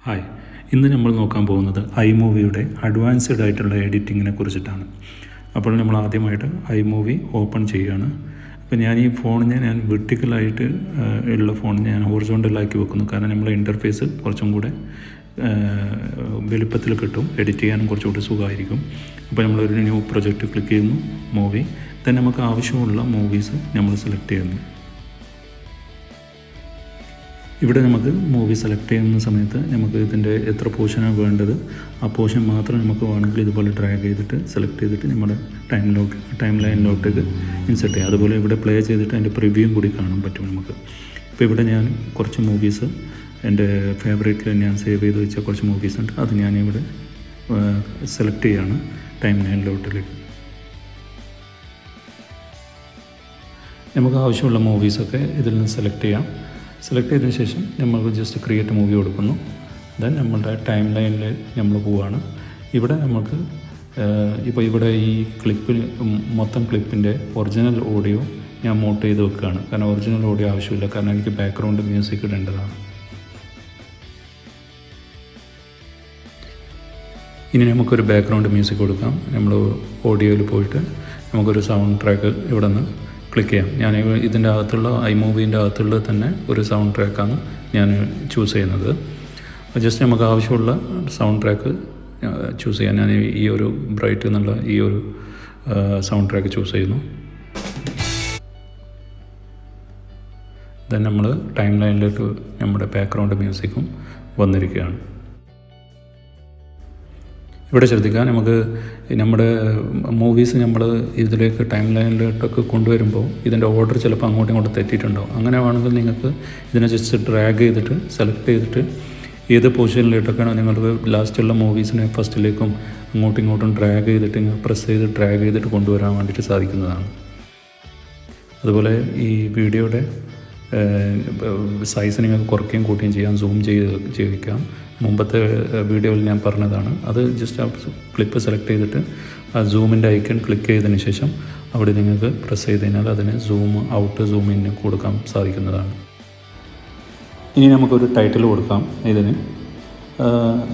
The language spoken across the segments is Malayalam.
ഹായ്, ഇന്ന് നമ്മൾ നോക്കാൻ പോകുന്നത് iMovieയുടെ അഡ്വാൻസ്ഡ് ആയിട്ടുള്ള എഡിറ്റിങ്ങിനെ കുറിച്ചിട്ടാണ്. അപ്പോൾ നമ്മൾ ആദ്യമായിട്ട് iMovie ഓപ്പൺ ചെയ്യുകയാണ്. അപ്പോൾ ഞാൻ ഈ ഫോണിനെ വെർട്ടിക്കലായിട്ട് ഉള്ള ഫോണിനെ ഞാൻ ഹൊറിസോണ്ടലാക്കി വെക്കുന്നു. കാരണം നമ്മളെ ഇൻ്റർഫേസ് കുറച്ചും കൂടെ വലുപ്പത്തിൽ കിട്ടും, എഡിറ്റ് ചെയ്യാനും കുറച്ചുകൂടി സുഖമായിരിക്കും. അപ്പോൾ നമ്മളൊരു ന്യൂ പ്രൊജക്റ്റ് ക്ലിക്ക് ചെയ്യുന്നു, മൂവി. തന്നെ നമുക്ക് ആവശ്യമുള്ള മൂവീസ് നമ്മൾ സെലക്ട് ചെയ്യുന്നു. ഇവിടെ നമുക്ക് മൂവി സെലക്ട് ചെയ്യുന്ന സമയത്ത് നമുക്ക് ഇതിൻ്റെ എത്ര പോർഷനാണ് വേണ്ടത്, ആ പോർഷൻ മാത്രം നമുക്ക് വേണമെങ്കിൽ ഇതുപോലെ ഡ്രാഗ് ചെയ്തിട്ട് സെലക്ട് ചെയ്തിട്ട് നമ്മുടെ ടൈം ലൈനിലോട്ടേക്ക് ഇൻസെർട്ട് ചെയ്യാം. അതുപോലെ ഇവിടെ പ്ലേ ചെയ്തിട്ട് അതിൻ്റെ പ്രിവ്യൂവും കൂടി കാണാൻ പറ്റും നമുക്ക്. ഇപ്പോൾ ഇവിടെ ഞാൻ കുറച്ച് മൂവീസ് എൻ്റെ ഫേവറേറ്റിൽ ഞാൻ സേവ് ചെയ്ത് വെച്ച കുറച്ച് മൂവീസ് ഉണ്ട്. അത് ഞാനിവിടെ സെലക്ട് ചെയ്യുകയാണ് ടൈം ലൈനിലോട്ടിലേക്ക്. നമുക്ക് ആവശ്യമുള്ള മൂവീസൊക്കെ ഇതിൽ നിന്ന് സെലക്ട് ചെയ്യാം. സെലക്ട് ചെയ്തതിന് ശേഷം നമ്മൾക്ക് ജസ്റ്റ് ക്രിയേറ്റ് മൂവി കൊടുക്കുന്നു. ദെൻ നമ്മളുടെ ടൈം ലൈനിൽ നമ്മൾ പോവുകയാണ്. ഇവിടെ നമുക്ക് ഇപ്പോൾ ഇവിടെ ഈ ക്ലിപ്പിൽ മൊത്തം ക്ലിപ്പിൻ്റെ ഒറിജിനൽ ഓഡിയോ ഞാൻ മ്യൂട്ട് ചെയ്ത് വെക്കുകയാണ്. കാരണം ഒറിജിനൽ ഓഡിയോ ആവശ്യമില്ല, കാരണം എനിക്ക് ബാക്ക്ഗ്രൗണ്ട് മ്യൂസിക് ഇടേണ്ടതാണ്. ഇനി നമുക്കൊരു ബാക്ക്ഗ്രൗണ്ട് മ്യൂസിക് കൊടുക്കാം. നമ്മൾ ഓഡിയോയിൽ പോയിട്ട് നമുക്കൊരു സൗണ്ട് ട്രാക്ക് ഇവിടെ നിന്ന് ക്ലിക്ക് ചെയ്യാം. ഞാൻ ഇതിൻ്റെ അകത്തുള്ള iMovieൻ്റെ അകത്തുള്ള തന്നെ ഒരു സൗണ്ട് ട്രാക്കാണ് ഞാൻ ചൂസ് ചെയ്യുന്നത്. ജസ്റ്റ് നമുക്ക് ആവശ്യമുള്ള സൗണ്ട് ട്രാക്ക് ചൂസ് ചെയ്യാം. ഞാൻ ഈ ഒരു ബ്രൈറ്റ് എന്നുള്ള ഈ ഒരു സൗണ്ട് ട്രാക്ക് ചൂസ് ചെയ്യുന്നു. ദെൻ നമ്മൾ ടൈം ലൈനിലേക്ക് നമ്മുടെ ബാക്ക്ഗ്രൗണ്ട് മ്യൂസിക്കും വന്നിരിക്കുകയാണ്. ഇവിടെ ശ്രദ്ധിക്കുക, നമുക്ക് നമ്മുടെ മൂവീസ് നമ്മൾ ഇതിലേക്ക് ടൈം ലൈനിലോട്ടൊക്കെ കൊണ്ടുവരുമ്പോൾ ഇതിൻ്റെ ഓർഡർ ചിലപ്പോൾ അങ്ങോട്ടും ഇങ്ങോട്ടും തെറ്റിയിട്ടുണ്ടാവും. അങ്ങനെ വേണമെങ്കിൽ നിങ്ങൾക്ക് ഇതിനെ ജസ്റ്റ് ഡ്രാഗ് ചെയ്തിട്ട് സെലക്ട് ചെയ്തിട്ട് ഏത് പൊസിഷനിലോട്ടൊക്കെയാണോ നിങ്ങൾക്ക് ലാസ്റ്റുള്ള മൂവീസിനെ ഫസ്റ്റിലേക്കും അങ്ങോട്ടും ഇങ്ങോട്ടും ഡ്രാഗ് ചെയ്തിട്ട് പ്രസ് ചെയ്ത് ഡ്രാഗ് ചെയ്തിട്ട് കൊണ്ടുവരാൻ വേണ്ടിയിട്ട് സാധിക്കുന്നതാണ്. അതുപോലെ ഈ വീഡിയോയുടെ സൈസ് നിങ്ങൾക്ക് കുറയ്ക്കുകയും കൂട്ടുകയും ചെയ്യാം, സൂം ചെയ്യിക്കാം. മുമ്പത്തെ വീഡിയോയിൽ ഞാൻ പറഞ്ഞതാണ്. അത് ജസ്റ്റ് ആ ക്ലിപ്പ് സെലക്ട് ചെയ്തിട്ട് ആ സൂമിൻ്റെ ഐക്കൺ ക്ലിക്ക് ചെയ്തതിന് ശേഷം അവിടെ നിങ്ങൾക്ക് പ്രസ് ചെയ്ത് കഴിഞ്ഞാൽ അതിന് സൂം ഔട്ട് സൂം ഇൻ കൊടുക്കാൻ സാധിക്കുന്നതാണ്. ഇനി നമുക്കൊരു ടൈറ്റിൽ കൊടുക്കാം. ഇതിന്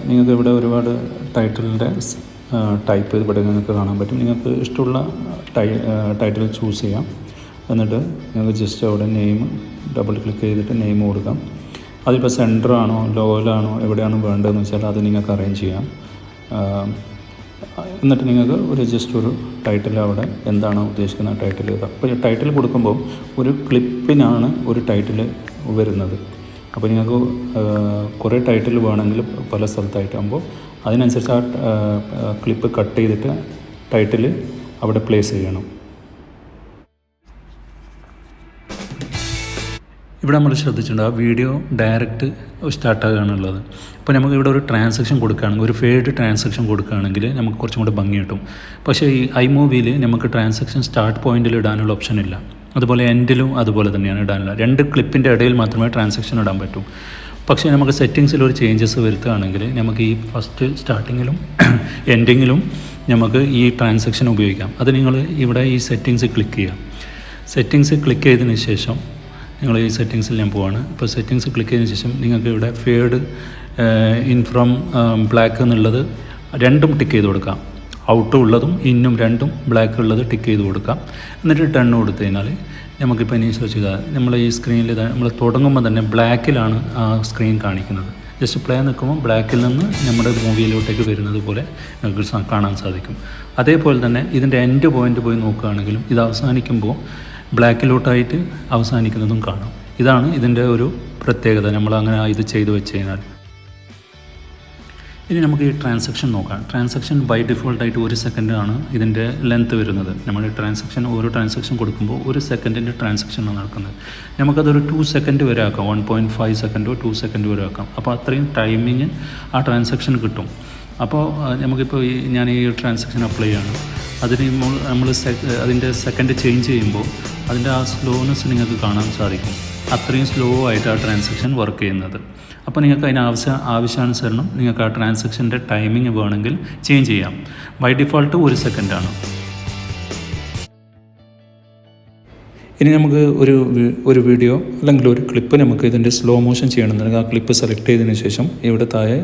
നിങ്ങൾക്ക് ഇവിടെ ഒരുപാട് ടൈറ്റിലിൻ്റെ ടൈപ്പ് ഇവിടെ നിങ്ങൾക്ക് കാണാൻ പറ്റും. നിങ്ങൾക്ക് ഇഷ്ടമുള്ള ടൈറ്റിൽ ചൂസ് ചെയ്യാം. എന്നിട്ട് നിങ്ങൾക്ക് ജസ്റ്റ് അവിടെ നെയിം ഡബിൾ ക്ലിക്ക് ചെയ്തിട്ട് നെയിം കൊടുക്കാം. അതിപ്പോൾ സെൻറ്ററാണോ ലോയിലാണോ എവിടെയാണോ വേണ്ടതെന്ന് വെച്ചാൽ അത് നിങ്ങൾക്ക് അറേഞ്ച് ചെയ്യാം. എന്നിട്ട് നിങ്ങൾക്ക് ഒരു ജസ്റ്റ് ഒരു ടൈറ്റിൽ അവിടെ എന്താണോ ഉദ്ദേശിക്കുന്ന ടൈറ്റിൽ എഴുതാം. അപ്പോൾ ടൈറ്റിൽ കൊടുക്കുമ്പോൾ ഒരു ക്ലിപ്പിനാണ് ഒരു ടൈറ്റിൽ വരുന്നത്. അപ്പോൾ നിങ്ങൾക്ക് കുറേ ടൈറ്റിൽ വേണമെങ്കിൽ പല സ്ഥലത്തായിട്ടാകുമ്പോൾ അതിനനുസരിച്ച് ആ ക്ലിപ്പ് കട്ട് ചെയ്തിട്ട് ടൈറ്റിൽ അവിടെ പ്ലേസ് ചെയ്യണം. ഇവിടെ നമ്മൾ ശ്രദ്ധിച്ചിട്ടുണ്ട്, ആ വീഡിയോ ഡയറക്റ്റ് സ്റ്റാർട്ടാകുകയാണുള്ളത്. അപ്പോൾ നമുക്ക് ഇവിടെ ഒരു ട്രാൻസാക്ഷൻ കൊടുക്കുകയാണെങ്കിൽ, ഒരു ഫേഡ് ട്രാൻസാക്ഷൻ കൊടുക്കുകയാണെങ്കിൽ നമുക്ക് കുറച്ചും കൂടെ ഭംഗി കിട്ടും. പക്ഷേ ഈ iMovieയിൽ നമുക്ക് ട്രാൻസാക്ഷൻ സ്റ്റാർട്ട് പോയിന്റിൽ ഇടാനുള്ള ഓപ്ഷൻ ഇല്ല. അതുപോലെ എൻഡിലും അതുപോലെ തന്നെയാണ് ഇടാനില്ല. രണ്ട് ക്ലിപ്പിൻ്റെ ഇടയിൽ മാത്രമേ ട്രാൻസാക്ഷൻ ഇടാൻ പറ്റൂ. പക്ഷേ നമുക്ക് സെറ്റിങ്സിൽ ഒരു ചേഞ്ചസ് വരുത്തുകയാണെങ്കിൽ നമുക്ക് ഈ ഫസ്റ്റ് സ്റ്റാർട്ടിങ്ങിലും എൻഡിങ്ങിലും നമുക്ക് ഈ ട്രാൻസാക്ഷൻ ഉപയോഗിക്കാം. അത് നിങ്ങൾ ഇവിടെ ഈ സെറ്റിങ്സ് ക്ലിക്ക് ചെയ്യാം. സെറ്റിങ്സ് ക്ലിക്ക് ചെയ്തതിന് ശേഷം നിങ്ങൾ ഈ സെറ്റിങ്സിൽ ഞാൻ പോവാണ്. ഇപ്പോൾ സെറ്റിങ്സ് ക്ലിക്ക് ചെയ്തതിന് ശേഷം നിങ്ങൾക്ക് ഇവിടെ ഫേഡ് ഇൻ ഫ്രം ബ്ലാക്ക് എന്നുള്ളത് രണ്ടും ടിക്ക് ചെയ്ത് കൊടുക്കാം. ഔട്ടും ഉള്ളതും ഇന്നും രണ്ടും ബ്ലാക്ക് ഉള്ളത് ടിക്ക് ചെയ്ത് കൊടുക്കാം. എന്നിട്ട് ടൺ കൊടുത്തു കഴിഞ്ഞാൽ നമുക്കിപ്പോൾ ഇനി സെർച്ച് ചെയ്താൽ നമ്മൾ ഈ സ്ക്രീനിൽ നമ്മൾ തുടങ്ങുമ്പോൾ തന്നെ ബ്ലാക്കിലാണ് ആ സ്ക്രീൻ കാണിക്കുന്നത്. ജസ്റ്റ് പ്ലേ നിൽക്കുമ്പോൾ ബ്ലാക്കിൽ നിന്ന് നമ്മുടെ മൂവിയിലോട്ടേക്ക് വരുന്നത് പോലെ നമുക്ക് കാണാൻ സാധിക്കും. അതേപോലെ തന്നെ ഇതിൻ്റെ എൻഡ് പോയിൻ്റ് പോയി നോക്കുകയാണെങ്കിലും ഇത് അവസാനിക്കുമ്പോൾ ബ്ലാക്കിലോട്ടായിട്ട് അവസാനിക്കുന്നതും കാണാം. ഇതാണ് ഇതിൻ്റെ ഒരു പ്രത്യേകത. നമ്മൾ അങ്ങനെ ഇത് ചെയ്തു വെച്ച് കഴിഞ്ഞാൽ. ഇനി നമുക്ക് ഈ ട്രാൻസാക്ഷൻ നോക്കാം. ട്രാൻസാക്ഷൻ ബൈ ഡിഫോൾട്ടായിട്ട് 1 സെക്കൻഡാണ് ഇതിൻ്റെ ലെങ്ത്ത് വരുന്നത്. നമ്മൾ ഓരോ ട്രാൻസാക്ഷൻ കൊടുക്കുമ്പോൾ 1 സെക്കൻഡിൻ്റെ ട്രാൻസാക്ഷനാണ് നടക്കുന്നത്. നമുക്കതൊരു 2 സെക്കൻഡ് വരെ ആക്കാം. 1.5 സെക്കൻഡോ 2 സെക്കൻഡ് വരെ ആക്കാം. അപ്പോൾ അത്രയും ടൈമിങ് ആ ട്രാൻസാക്ഷൻ കിട്ടും. അപ്പോൾ നമുക്കിപ്പോൾ ഞാൻ ഈ ട്രാൻസാക്ഷൻ അപ്ലൈ ചെയ്യാണ്. അതിന് നമ്മൾ അതിൻ്റെ സെക്കൻഡ് ചേഞ്ച് ചെയ്യുമ്പോൾ അതിൻ്റെ ആ സ്ലോനെസ് നിങ്ങൾക്ക് കാണാൻ സാധിക്കും. അത്രയും സ്ലോ ആയിട്ട് ആ ട്രാൻസാക്ഷൻ വർക്ക് ചെയ്യുന്നത്. അപ്പോൾ നിങ്ങൾക്ക് ആവശ്യാനുസരണം നിങ്ങൾക്ക് ആ ട്രാൻസാക്ഷൻ്റെ ടൈമിങ് വേണമെങ്കിൽ ചേഞ്ച് ചെയ്യാം. ബൈ ഡിഫോൾട്ട് 1 സെക്കൻഡാണ്. ഇനി നമുക്ക് ഒരു വീഡിയോ അല്ലെങ്കിൽ ഒരു ക്ലിപ്പ് നമുക്ക് ഇതിൻ്റെ സ്ലോ മോഷൻ ചെയ്യണമെന്നുണ്ടെങ്കിൽ ആ ക്ലിപ്പ് സെലക്ട് ചെയ്തതിന് ശേഷം ഇവിടെ താഴെ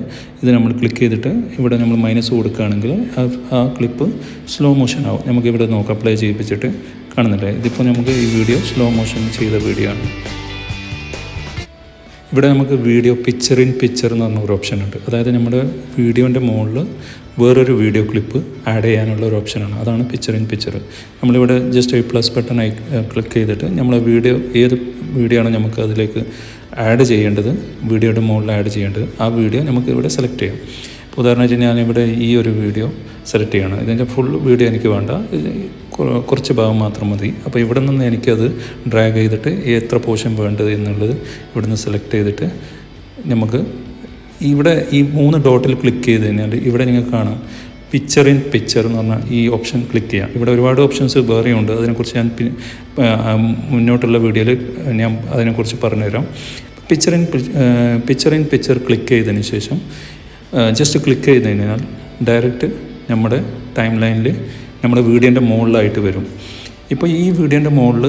ഇത് നമ്മൾ ക്ലിക്ക് ചെയ്തിട്ട് ഇവിടെ നമ്മൾ മൈനസ് കൊടുക്കുകയാണെങ്കിൽ ആ ക്ലിപ്പ് സ്ലോ മോഷൻ ആവും. നമുക്കിവിടെ നോക്കാം, പ്ലേ ചെയ്യിപ്പിച്ചിട്ട് കാണുന്നില്ലേ. ഇതിപ്പോൾ നമുക്ക് ഈ വീഡിയോ സ്ലോ മോഷൻ ചെയ്ത വീഡിയോ ആണ്. ഇവിടെ നമുക്ക് വീഡിയോ പിക്ചർ ഇൻ പിക്ചർ എന്ന് പറഞ്ഞ ഒരു ഓപ്ഷൻ ഉണ്ട്. അതായത് നമ്മുടെ വീഡിയോൻ്റെ മുകളിൽ വേറൊരു വീഡിയോ ക്ലിപ്പ് ആഡ് ചെയ്യാനുള്ള ഒരു ഓപ്ഷനാണ്. അതാണ് പിക്ചർ ഇൻ പിക്ചർ. നമ്മളിവിടെ ജസ്റ്റ് ഈ പ്ലസ് ബട്ടൺ ക്ലിക്ക് ചെയ്തിട്ട് നമ്മളെ വീഡിയോ ഏത് വീഡിയോ ആണ് നമുക്ക് അതിലേക്ക് ആഡ് ചെയ്യേണ്ടത്, വീഡിയോയുടെ മുകളിൽ ആഡ് ചെയ്യേണ്ടത്, ആ വീഡിയോ നമുക്ക് ഇവിടെ സെലക്ട് ചെയ്യാം. ഇപ്പോൾ ഉദാഹരണമായിട്ട് ഞാനിവിടെ ഈ ഒരു വീഡിയോ സെലക്ട് ചെയ്യണം. ഇതിൻ്റെ ഫുൾ വീഡിയോ എനിക്ക് വേണ്ട, കുറച്ച് ഭാഗം മാത്രം മതി. അപ്പോൾ ഇവിടെ നിന്ന് എനിക്കത് ഡ്രാഗ് ചെയ്തിട്ട് എത്ര പോർഷൻ വേണ്ടത് എന്നുള്ളത് ഇവിടെ നിന്ന് സെലക്ട് ചെയ്തിട്ട് നമുക്ക് ഇവിടെ ഈ 3 ഡോട്ടിൽ ക്ലിക്ക് ചെയ്ത് കഴിഞ്ഞാൽ ഇവിടെ നിങ്ങൾക്ക് കാണാം പിക്ചർ ഇൻ പിക്ചർ എന്ന് പറഞ്ഞാൽ ഈ ഓപ്ഷൻ ക്ലിക്ക് ചെയ്യാം. ഇവിടെ ഒരുപാട് ഓപ്ഷൻസ് വേറെയുണ്ട്, അതിനെക്കുറിച്ച് ഞാൻ മുന്നോട്ടുള്ള വീഡിയോയിൽ ഞാൻ അതിനെക്കുറിച്ച് പറഞ്ഞുതരാം. പിക്ചർ ഇൻ പിക്ചർ ക്ലിക്ക് ചെയ്തതിന് ശേഷം ജസ്റ്റ് ക്ലിക്ക് ചെയ്ത് കഴിഞ്ഞാൽ ഡയറക്റ്റ് നമ്മുടെ ടൈം ലൈനിൽ നമ്മുടെ വീഡിയോൻ്റെ മുകളിലായിട്ട് വരും. ഇപ്പോൾ ഈ വീഡിയോൻ്റെ മുകളിൽ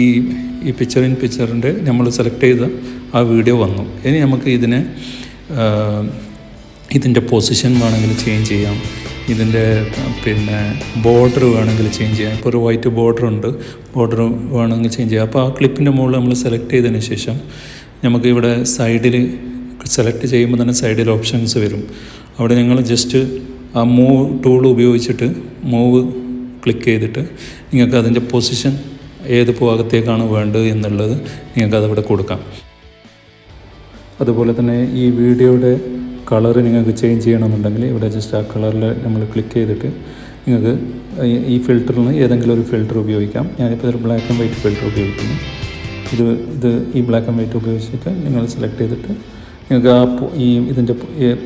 ഈ പിക്ചർ ഇൻ പിക്ചറിൻ്റെ നമ്മൾ സെലക്ട് ചെയ്ത ആ വീഡിയോ വന്നു. ഇനി നമുക്ക് ഇതിൻ്റെ പൊസിഷൻ വേണമെങ്കിൽ ചേഞ്ച് ചെയ്യാം, ഇതിൻ്റെ ബോർഡർ വേണമെങ്കിൽ ചേഞ്ച് ചെയ്യാം. ഇപ്പോൾ ഒരു വൈറ്റ് ബോർഡർ ഉണ്ട്, ബോർഡർ വേണമെങ്കിൽ ചേഞ്ച് ചെയ്യാം. അപ്പോൾ ആ ക്ലിപ്പിൻ്റെ മുകളിൽ നമ്മൾ സെലക്ട് ചെയ്തതിന് ശേഷം നമുക്ക് ഇവിടെ സൈഡിൽ സെലക്ട് ചെയ്യുമ്പോൾ തന്നെ സൈഡിൽ ഓപ്ഷൻസ് വരും. അവിടെ നിങ്ങൾ ജസ്റ്റ് ആ മൂവ് ടൂൾ ഉപയോഗിച്ചിട്ട് മൂവ് ക്ലിക്ക് ചെയ്തിട്ട് നിങ്ങൾക്ക് അതിൻ്റെ പൊസിഷൻ ഏത് ഭാഗത്തേക്കാണ് വേണ്ടത് എന്നുള്ളത് നിങ്ങൾക്ക് അതവിടെ കൊടുക്കാം. അതുപോലെ തന്നെ ഈ വീഡിയോയുടെ കളർ നിങ്ങൾക്ക് ചേഞ്ച് ചെയ്യണമെന്നുണ്ടെങ്കിൽ ഇവിടെ ജസ്റ്റ് ആ കളറിൽ നമ്മൾ ക്ലിക്ക് ചെയ്തിട്ട് നിങ്ങൾക്ക് ഈ ഫിൽറ്ററിൽ നിന്ന് ഏതെങ്കിലും ഒരു ഫിൽറ്റർ ഉപയോഗിക്കാം. ഞാനിപ്പോൾ ഒരു ബ്ലാക്ക് ആൻഡ് വൈറ്റ് ഫിൽറ്റർ ഉപയോഗിക്കുന്നു. ഈ ബ്ലാക്ക് ആൻഡ് വൈറ്റ് ഉപയോഗിച്ചിട്ട് നിങ്ങൾ സെലക്ട് ചെയ്തിട്ട് നിങ്ങൾക്ക് ഇതിൻ്റെ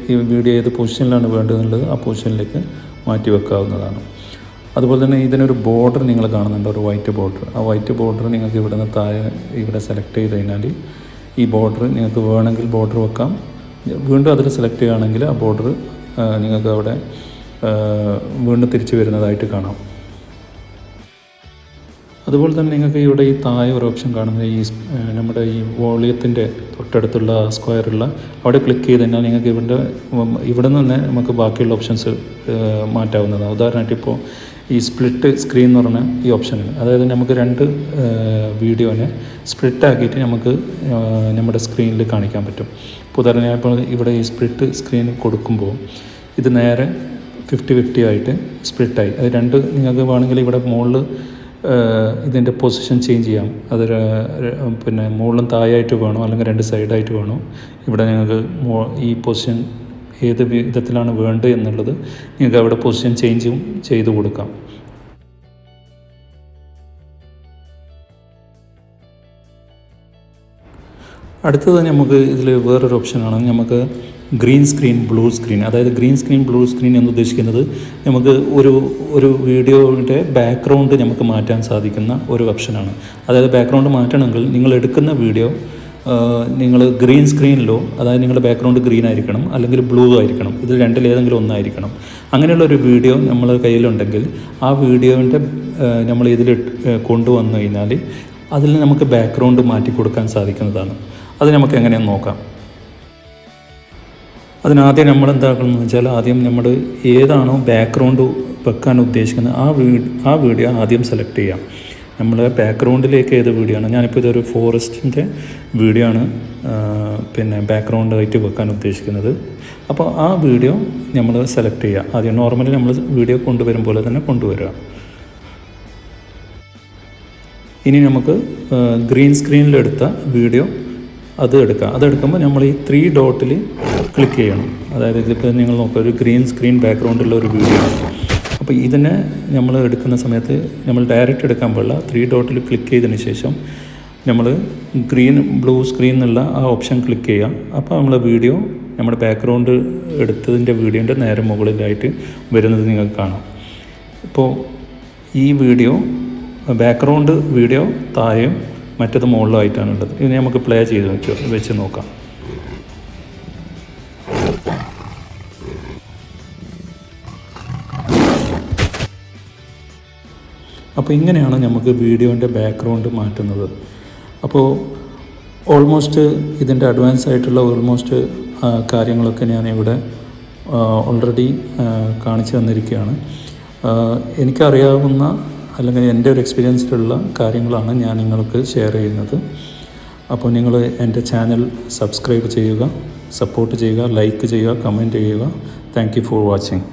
ഈ വീഡിയോ ഏത് പൊസിഷനിലാണ് വേണ്ടതെന്നുള്ളത് ആ പൊസിഷനിലേക്ക് മാറ്റി വെക്കാവുന്നതാണ്. അതുപോലെ തന്നെ ഇതിനൊരു ബോർഡർ നിങ്ങൾ കാണുന്നുണ്ട്, ഒരു വൈറ്റ് ബോർഡർ. ആ വൈറ്റ് ബോർഡർ നിങ്ങൾക്ക് ഇവിടെ നിന്ന് താഴെ ഇവിടെ സെലക്ട് ചെയ്ത് കഴിഞ്ഞാൽ ഈ ബോർഡർ നിങ്ങൾക്ക് വേണമെങ്കിൽ ബോർഡർ വെക്കാം. വീണ്ടും അതിൽ സെലക്ട് ചെയ്യുകയാണെങ്കിൽ ആ ബോർഡർ നിങ്ങൾക്ക് അവിടെ വീണ്ടും തിരിച്ചു വരുന്നതായിട്ട് കാണാം. അതുപോലെ തന്നെ നിങ്ങൾക്ക് ഇവിടെ ഈ താഴെ ഒരു ഓപ്ഷൻ കാണുന്നത് നമ്മുടെ ഈ വോളിയത്തിൻ്റെ തൊട്ടടുത്തുള്ള സ്ക്വയറുള്ള അവിടെ ക്ലിക്ക് ചെയ്ത് കഴിഞ്ഞാൽ നിങ്ങൾക്ക് ഇവിടെ നിന്ന് തന്നെ നമുക്ക് ബാക്കിയുള്ള ഓപ്ഷൻസ് മാറ്റാവുന്നതാണ്. ഉദാഹരണമായിട്ട് ഇപ്പോൾ ഈ സ്പ്ലിറ്റ് സ്ക്രീൻ എന്ന് പറഞ്ഞ ഈ ഓപ്ഷനാണ്. അതായത് നമുക്ക് 2 വീഡിയോനെ സ്പ്ലിറ്റ് ആക്കിയിട്ട് നമുക്ക് നമ്മുടെ സ്ക്രീനിൽ കാണിക്കാൻ പറ്റും. ഇപ്പോൾ ഉദാഹരണം ഇപ്പോൾ ഇവിടെ ഈ സ്പ്ലിറ്റ് സ്ക്രീൻ കൊടുക്കുമ്പോൾ ഇത് നേരെ 50-50 ആയിട്ട് സ്പ്ലിറ്റായി. അത് 2 നിങ്ങൾക്ക് വേണമെങ്കിൽ ഇവിടെ മുകളിൽ ഇതിൻ്റെ പൊസിഷൻ ചേഞ്ച് ചെയ്യാം. അത് മുകളിലും താഴെയായിട്ട് വേണോ അല്ലെങ്കിൽ 2 സൈഡായിട്ട് വേണോ, ഇവിടെ നിങ്ങൾക്ക് ഈ പൊസിഷൻ ഏത് വിധത്തിലാണ് വേണ്ടത് എന്നുള്ളത് നിങ്ങൾക്ക് അവിടെ പൊസിഷൻ ചേഞ്ചും ചെയ്ത് കൊടുക്കാം. അടുത്തത് നമുക്ക് ഇതിൽ വേറൊരു ഓപ്ഷനാണ് നമുക്ക് ഗ്രീൻ സ്ക്രീൻ ബ്ലൂ സ്ക്രീൻ. അതായത് ഗ്രീൻ സ്ക്രീൻ ബ്ലൂ സ്ക്രീൻ എന്ന് ഉദ്ദേശിക്കുന്നത് നമുക്ക് ഒരു വീഡിയോയുടെ ബാക്ക്ഗ്രൗണ്ട് നമുക്ക് മാറ്റാൻ സാധിക്കുന്ന ഒരു ഓപ്ഷനാണ്. അതായത് ബാക്ക്ഗ്രൗണ്ട് മാറ്റണമെങ്കിൽ നിങ്ങൾ എടുക്കുന്ന വീഡിയോ നിങ്ങൾ ഗ്രീൻ സ്ക്രീനിലോ, അതായത് നിങ്ങളുടെ ബാക്ക്ഗ്രൗണ്ട് ഗ്രീൻ ആയിരിക്കണം അല്ലെങ്കിൽ ബ്ലൂ ആയിരിക്കണം, ഇതിൽ രണ്ടിലേതെങ്കിലും ഒന്നായിരിക്കണം. അങ്ങനെയുള്ളൊരു വീഡിയോ നമ്മൾ കയ്യിലുണ്ടെങ്കിൽ ആ വീഡിയോൻ്റെ നമ്മൾ ഇതിൽ കൊണ്ടുവന്നു കഴിഞ്ഞാൽ അതിൽ നമുക്ക് ബാക്ക്ഗ്രൗണ്ട് മാറ്റി കൊടുക്കാൻ സാധിക്കുന്നതാണ്. അത് നമുക്ക് എങ്ങനെയാണെന്ന് നോക്കാം. അതിനാദ്യം നമ്മൾ എന്താക്കണമെന്ന് വെച്ചാൽ ആദ്യം നമ്മൾ ഏതാണോ ബാക്ക്ഗ്രൗണ്ട് വെക്കാൻ ഉദ്ദേശിക്കുന്നത് ആ വീഡിയോ ആദ്യം സെലക്ട് ചെയ്യാം. നമ്മൾ ബാക്ക്ഗ്രൗണ്ടിലേക്ക് ഏത് വീഡിയോ ആണ്, ഞാനിപ്പോൾ ഇതൊരു ഫോറസ്റ്റിൻ്റെ വീഡിയോ ആണ് ബാക്ക്ഗ്രൗണ്ടായിട്ട് വെക്കാൻ ഉദ്ദേശിക്കുന്നത്. അപ്പോൾ ആ വീഡിയോ നമ്മൾ സെലക്ട് ചെയ്യുക. ആദ്യം നോർമലി നമ്മൾ വീഡിയോ കൊണ്ടുവരും പോലെ തന്നെ കൊണ്ടുവരിക. ഇനി നമുക്ക് ഗ്രീൻ സ്ക്രീനിലെടുത്ത വീഡിയോ അതെടുക്കുമ്പോൾ നമ്മൾ ഈ 3 ഡോട്ടിൽ ക്ലിക്ക് ചെയ്യണം. അതായത് ഇതിപ്പോൾ നിങ്ങൾ നോക്കുക, ഒരു ഗ്രീൻ സ്ക്രീൻ ബാക്ക്ഗ്രൗണ്ടുള്ള ഒരു വീഡിയോ ആണ്. അപ്പോൾ ഇതിനെ നമ്മൾ എടുക്കുന്ന സമയത്ത് നമ്മൾ ഡയറക്റ്റ് എടുക്കാൻ പാടില്ല. 3 ഡോട്ടിൽ ക്ലിക്ക് ചെയ്തതിന് ശേഷം നമ്മൾ ഗ്രീൻ ബ്ലൂ സ്ക്രീൻ എന്നുള്ള ആ ഓപ്ഷൻ ക്ലിക്ക് ചെയ്യാം. അപ്പോൾ നമ്മൾ വീഡിയോ നമ്മുടെ ബാക്ക്ഗ്രൗണ്ട് എടുത്തതിൻ്റെ വീഡിയോൻ്റെ നേരെ മുകളിലായിട്ട് വരുന്നത് നിങ്ങൾക്ക് കാണാം. ഇപ്പോൾ ഈ വീഡിയോ ബാക്ക്ഗ്രൗണ്ട് വീഡിയോ താഴെയും മറ്റത് മുകളിലായിട്ടാണുള്ളത്. ഇത് നമുക്ക് പ്ലേ ചെയ്ത് വെച്ച് നോക്കാം. അപ്പോൾ ഇങ്ങനെയാണ് നമുക്ക് വീഡിയോൻ്റെ ബാക്ക്ഗ്രൗണ്ട് മാറ്റുന്നത്. അപ്പോൾ ഓൾമോസ്റ്റ് ഇതിൻ്റെ അഡ്വാൻസ് ആയിട്ടുള്ള കാര്യങ്ങളൊക്കെ ഞാനിവിടെ ഓൾറെഡി കാണിച്ചു തന്നിരിക്കുകയാണ്. എനിക്കറിയാവുന്ന അല്ലെങ്കിൽ എൻ്റെ ഒരു എക്സ്പീരിയൻസിലുള്ള കാര്യങ്ങളാണ് ഞാൻ നിങ്ങൾക്ക് ഷെയർ ചെയ്യുന്നത്. അപ്പോൾ നിങ്ങൾ എൻ്റെ ചാനൽ സബ്സ്ക്രൈബ് ചെയ്യുക, സപ്പോർട്ട് ചെയ്യുക, ലൈക്ക് ചെയ്യുക, കമൻറ്റ് ചെയ്യുക. Thank you for watching.